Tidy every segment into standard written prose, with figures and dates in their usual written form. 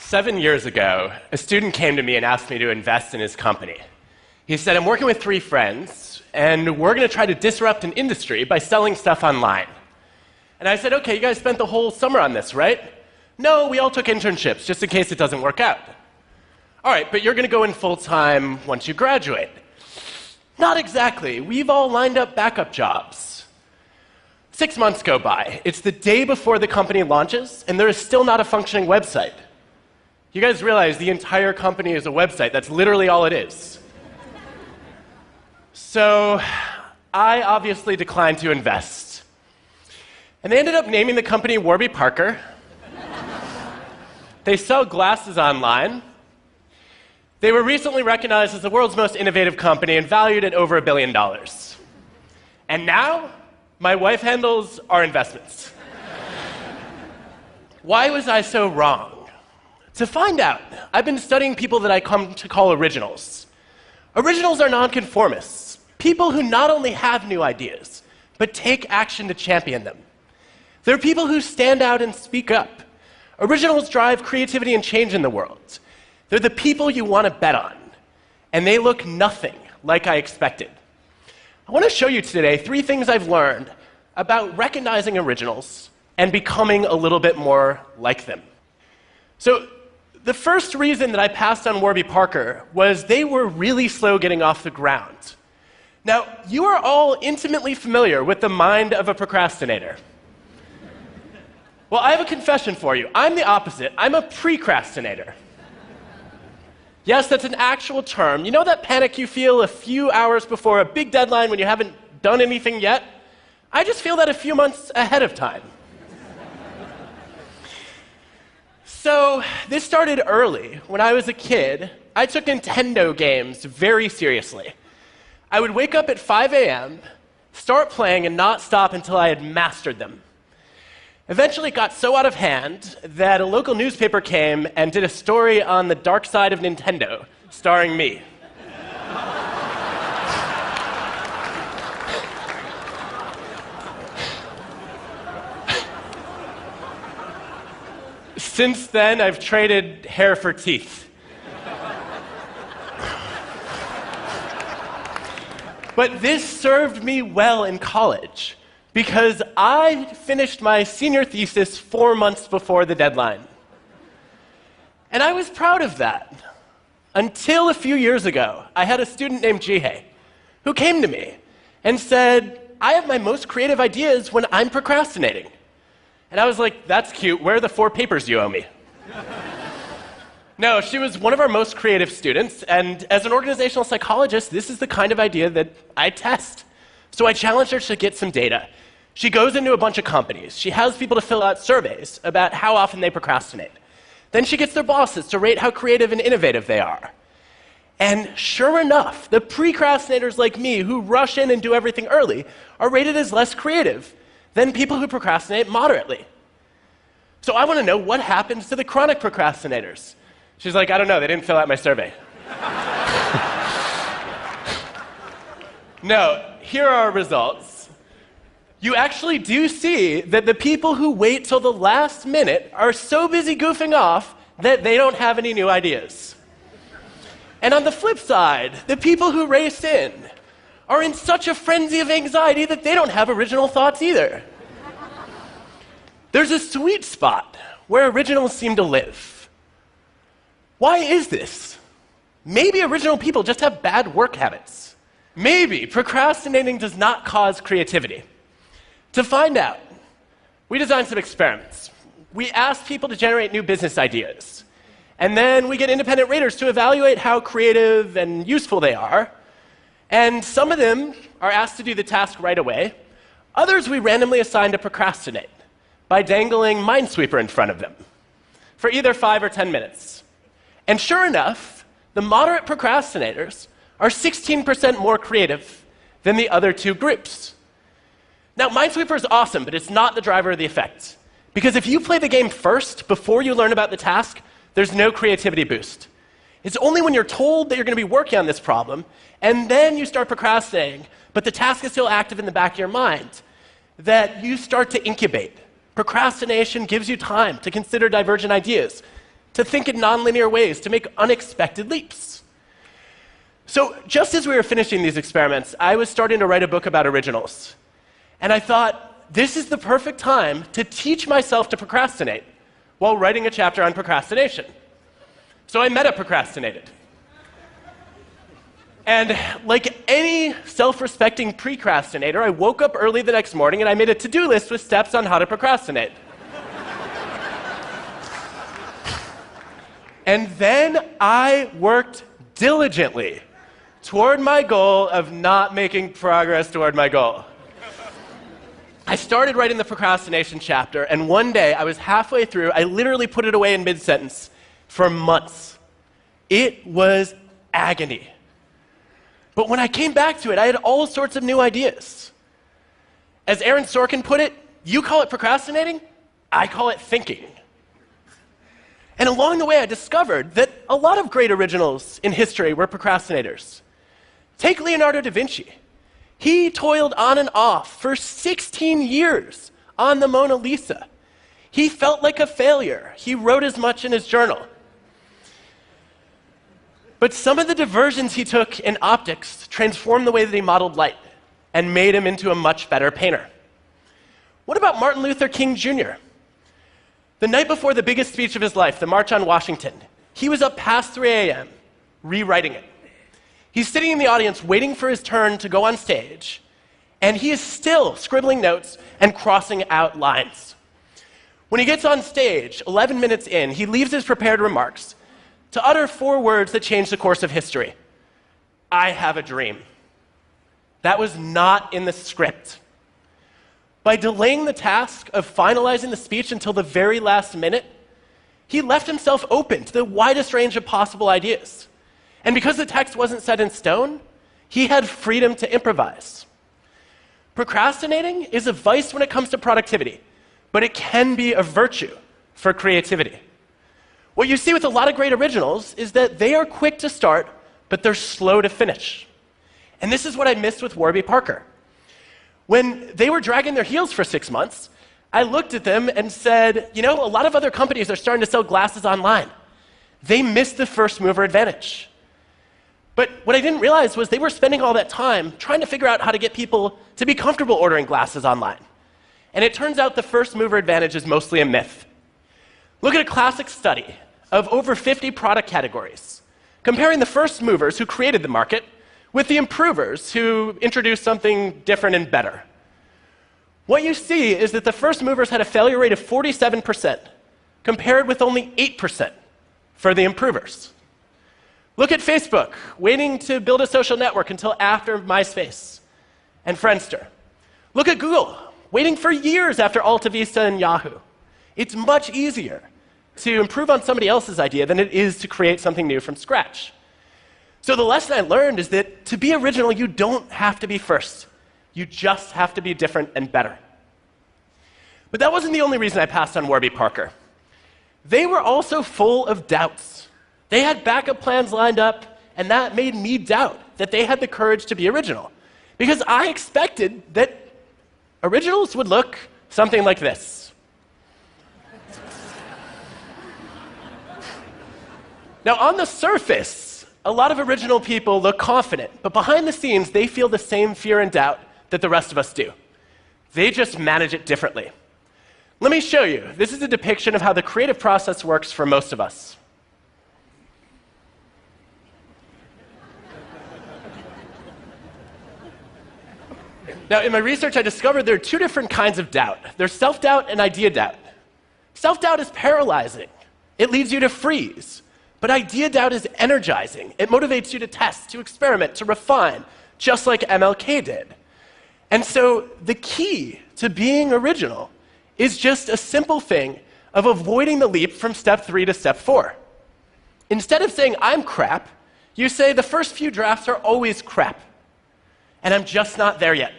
7 years ago, a student came to me and asked me to invest in his company. He said, I'm working with 3 friends, and we're going to try to disrupt an industry by selling stuff online. And I said, okay, you guys spent the whole summer on this, right? No, we all took internships, just in case it doesn't work out. All right, but you're going to go in full-time once you graduate. Not exactly. We've all lined up backup jobs. 6 months go by. It's the day before the company launches, and there is still not a functioning website. You guys realize the entire company is a website. That's literally all it is. So I obviously declined to invest. And they ended up naming the company Warby Parker. They sell glasses online. They were recently recognized as the world's most innovative company and valued at over $1 billion. And now, my wife handles our investments. Why was I so wrong? To find out, I've been studying people that I come to call originals. Originals are nonconformists, people who not only have new ideas, but take action to champion them. They're people who stand out and speak up. Originals drive creativity and change in the world. They're the people you want to bet on, and they look nothing like I expected. I want to show you today 3 things I've learned about recognizing originals and becoming a little bit more like them. So, the first reason that I passed on Warby Parker was they were really slow getting off the ground. Now, you are all intimately familiar with the mind of a procrastinator. Well, I have a confession for you. I'm the opposite. I'm a precrastinator. Yes, that's an actual term. You know that panic you feel a few hours before a big deadline when you haven't done anything yet? I just feel that a few months ahead of time. So this started early. When I was a kid, I took Nintendo games very seriously. I would wake up at 5 a.m., start playing, and not stop until I had mastered them. Eventually, it got so out of hand that a local newspaper came and did a story on the dark side of Nintendo, starring me. Since then, I've traded hair for teeth. But this served me well in college, because I finished my senior thesis 4 months before the deadline. And I was proud of that. Until a few years ago, I had a student named Jihei who came to me and said, I have my most creative ideas when I'm procrastinating. And I was like, that's cute. Where are the 4 papers you owe me? No, she was one of our most creative students, and as an organizational psychologist, this is the kind of idea that I test. So I challenged her to get some data. She goes into a bunch of companies. She has people to fill out surveys about how often they procrastinate. Then she gets their bosses to rate how creative and innovative they are. And sure enough, the precrastinators like me who rush in and do everything early are rated as less creative than people who procrastinate moderately. So I want to know what happens to the chronic procrastinators. She's like, I don't know, they didn't fill out my survey. No, here are our results. You actually do see that the people who wait till the last minute are so busy goofing off that they don't have any new ideas. And on the flip side, the people who race in are in such a frenzy of anxiety that they don't have original thoughts either. There's a sweet spot where originals seem to live. Why is this? Maybe original people just have bad work habits. Maybe procrastinating does not cause creativity. To find out, we designed some experiments. We asked people to generate new business ideas. And then we get independent raters to evaluate how creative and useful they are. And some of them are asked to do the task right away. Others we randomly assign to procrastinate by dangling Minesweeper in front of them for either 5 or 10 minutes. And sure enough, the moderate procrastinators are 16% more creative than the other 2 groups. Now, Minesweeper is awesome, but it's not the driver of the effect. Because if you play the game first, before you learn about the task, there's no creativity boost. It's only when you're told that you're going to be working on this problem, and then you start procrastinating, but the task is still active in the back of your mind, that you start to incubate. Procrastination gives you time to consider divergent ideas, to think in nonlinear ways, to make unexpected leaps. So just as we were finishing these experiments, I was starting to write a book about originals. And I thought, this is the perfect time to teach myself to procrastinate while writing a chapter on procrastination. So I meta-procrastinated. And like any self-respecting precrastinator, I woke up early the next morning and I made a to-do list with steps on how to procrastinate. And then I worked diligently toward my goal of not making progress toward my goal. I started writing the procrastination chapter, and one day I was halfway through. I literally put it away in mid-sentence for months. It was agony. But when I came back to it, I had all sorts of new ideas. As Aaron Sorkin put it, you call it procrastinating, I call it thinking. And along the way, I discovered that a lot of great originals in history were procrastinators. Take Leonardo da Vinci. He toiled on and off for 16 years on the Mona Lisa. He felt like a failure. He wrote as much in his journal. But some of the diversions he took in optics transformed the way that he modeled light and made him into a much better painter. What about Martin Luther King Jr.? The night before the biggest speech of his life, the March on Washington, he was up past 3 a.m. rewriting it. He's sitting in the audience waiting for his turn to go on stage, and he is still scribbling notes and crossing out lines. When he gets on stage, 11 minutes in, he leaves his prepared remarks to utter 4 words that changed the course of history. I have a dream. That was not in the script. By delaying the task of finalizing the speech until the very last minute, he left himself open to the widest range of possible ideas. And because the text wasn't set in stone, he had freedom to improvise. Procrastinating is a vice when it comes to productivity, but it can be a virtue for creativity. What you see with a lot of great originals is that they are quick to start, but they're slow to finish. And this is what I missed with Warby Parker. When they were dragging their heels for 6 months, I looked at them and said, you know, a lot of other companies are starting to sell glasses online. They missed the first mover advantage. But what I didn't realize was they were spending all that time trying to figure out how to get people to be comfortable ordering glasses online. And it turns out the first mover advantage is mostly a myth. Look at a classic study of over 50 product categories, comparing the first movers who created the market with the improvers who introduced something different and better. What you see is that the first movers had a failure rate of 47%, compared with only 8% for the improvers. Look at Facebook, waiting to build a social network until after MySpace and Friendster. Look at Google, waiting for years after Alta Vista and Yahoo. It's much easier to improve on somebody else's idea than it is to create something new from scratch. So the lesson I learned is that to be original, you don't have to be first. You just have to be different and better. But that wasn't the only reason I passed on Warby Parker. They were also full of doubts. They had backup plans lined up, and that made me doubt that they had the courage to be original. Because I expected that originals would look something like this. Now, on the surface, a lot of original people look confident, but behind the scenes, they feel the same fear and doubt that the rest of us do. They just manage it differently. Let me show you. This is a depiction of how the creative process works for most of us. Now, in my research, I discovered there are 2 different kinds of doubt. There's self-doubt and idea doubt. Self-doubt is paralyzing. It leads you to freeze. But idea doubt is energizing. It motivates you to test, to experiment, to refine, just like MLK did. And so the key to being original is just a simple thing of avoiding the leap from step 3 to step 4. Instead of saying, I'm crap, you say, the first few drafts are always crap, and I'm just not there yet.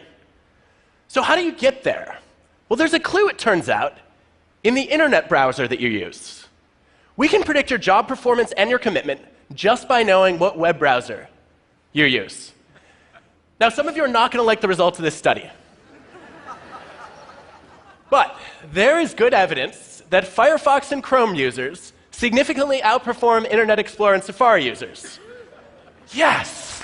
So how do you get there? Well, there's a clue, it turns out, in the internet browser that you use. We can predict your job performance and your commitment just by knowing what web browser you use. Now, some of you are not going to like the results of this study. But there is good evidence that Firefox and Chrome users significantly outperform Internet Explorer and Safari users. Yes!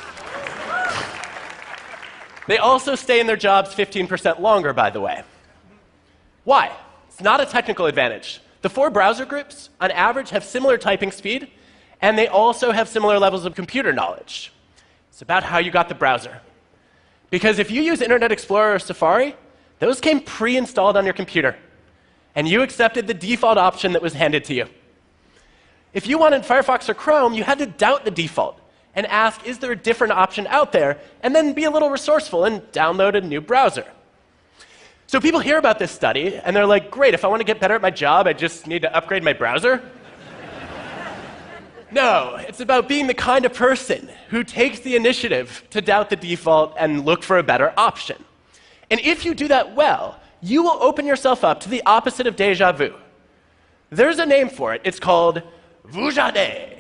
They also stay in their jobs 15% longer, by the way. Why? It's not a technical advantage. The 4 browser groups, on average, have similar typing speed, and they also have similar levels of computer knowledge. It's about how you got the browser. Because if you use Internet Explorer or Safari, those came pre-installed on your computer, and you accepted the default option that was handed to you. If you wanted Firefox or Chrome, you had to doubt the default and ask, is there a different option out there, and then be a little resourceful and download a new browser. So people hear about this study, and they're like, great, if I want to get better at my job, I just need to upgrade my browser? No, it's about being the kind of person who takes the initiative to doubt the default and look for a better option. And if you do that well, you will open yourself up to the opposite of déjà vu. There's a name for it. It's called vujade.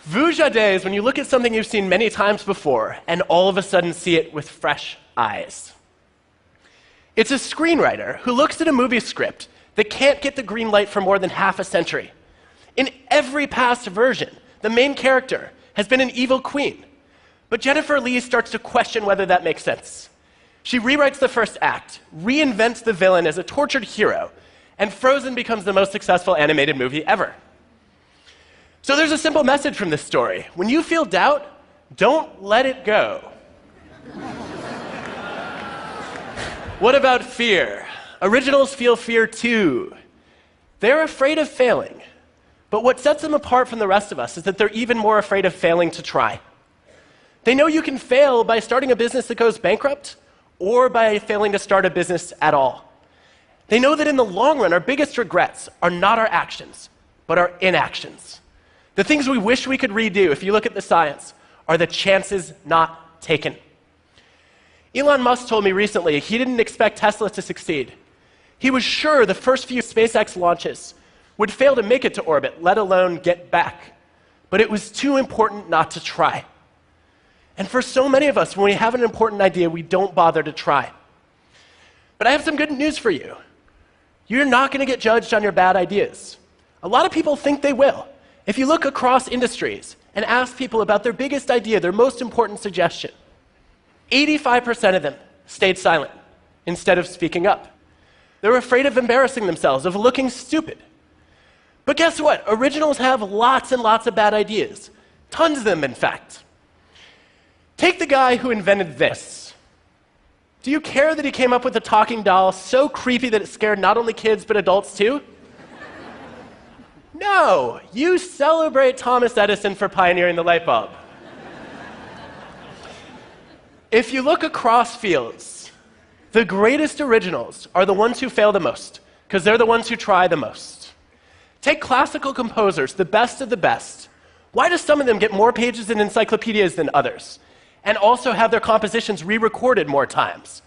Vujade is when you look at something you've seen many times before and all of a sudden see it with fresh eyes. It's a screenwriter who looks at a movie script that can't get the green light for more than half a century. In every past version, the main character has been an evil queen. But Jennifer Lee starts to question whether that makes sense. She rewrites the first act, reinvents the villain as a tortured hero, and Frozen becomes the most successful animated movie ever. So there's a simple message from this story. When you feel doubt, don't let it go. What about fear? Originals feel fear too. They're afraid of failing. But what sets them apart from the rest of us is that they're even more afraid of failing to try. They know you can fail by starting a business that goes bankrupt or by failing to start a business at all. They know that in the long run, our biggest regrets are not our actions, but our inactions. The things we wish we could redo, if you look at the science, are the chances not taken. Elon Musk told me recently he didn't expect Tesla to succeed. He was sure the first few SpaceX launches would fail to make it to orbit, let alone get back. But it was too important not to try. And for so many of us, when we have an important idea, we don't bother to try. But I have some good news for you. You're not going to get judged on your bad ideas. A lot of people think they will. If you look across industries and ask people about their biggest idea, their most important suggestion, 85% of them stayed silent instead of speaking up. They're afraid of embarrassing themselves, of looking stupid. But guess what? Originals have lots and lots of bad ideas. Tons of them, in fact. Take the guy who invented this. Do you care that he came up with a talking doll so creepy that it scared not only kids but adults too? No, you celebrate Thomas Edison for pioneering the light bulb. If you look across fields, the greatest originals are the ones who fail the most, because they're the ones who try the most. Take classical composers, the best of the best. Why do some of them get more pages in encyclopedias than others, and also have their compositions re-recorded more times?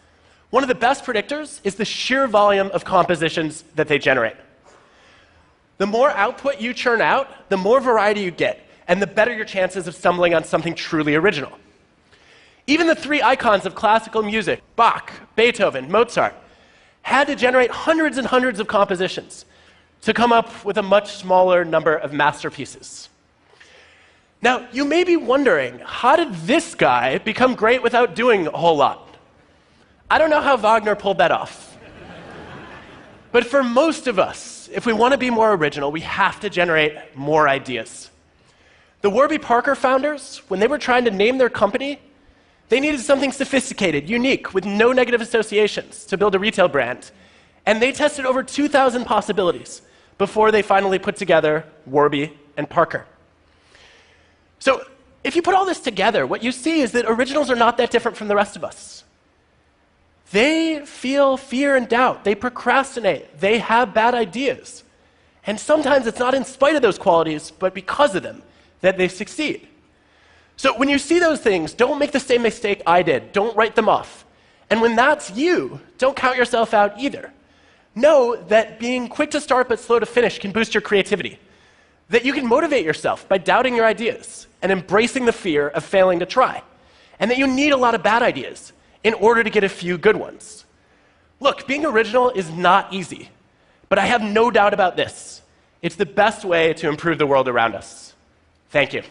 One of the best predictors is the sheer volume of compositions that they generate. The more output you churn out, the more variety you get, and the better your chances of stumbling on something truly original. Even the 3 icons of classical music, Bach, Beethoven, Mozart, had to generate hundreds and hundreds of compositions to come up with a much smaller number of masterpieces. Now, you may be wondering, how did this guy become great without doing a whole lot? I don't know how Wagner pulled that off. But for most of us, if we want to be more original, we have to generate more ideas. The Warby Parker founders, when they were trying to name their company, they needed something sophisticated, unique, with no negative associations to build a retail brand. And they tested over 2,000 possibilities before they finally put together Warby and Parker. So if you put all this together, what you see is that originals are not that different from the rest of us. They feel fear and doubt. They procrastinate. They have bad ideas. And sometimes it's not in spite of those qualities, but because of them, that they succeed. So when you see those things, don't make the same mistake I did. Don't write them off. And when that's you, don't count yourself out either. Know that being quick to start but slow to finish can boost your creativity. That you can motivate yourself by doubting your ideas and embracing the fear of failing to try. And that you need a lot of bad ideas in order to get a few good ones. Look, being original is not easy, But I have no doubt about this. It's the best way to improve the world around us. Thank you.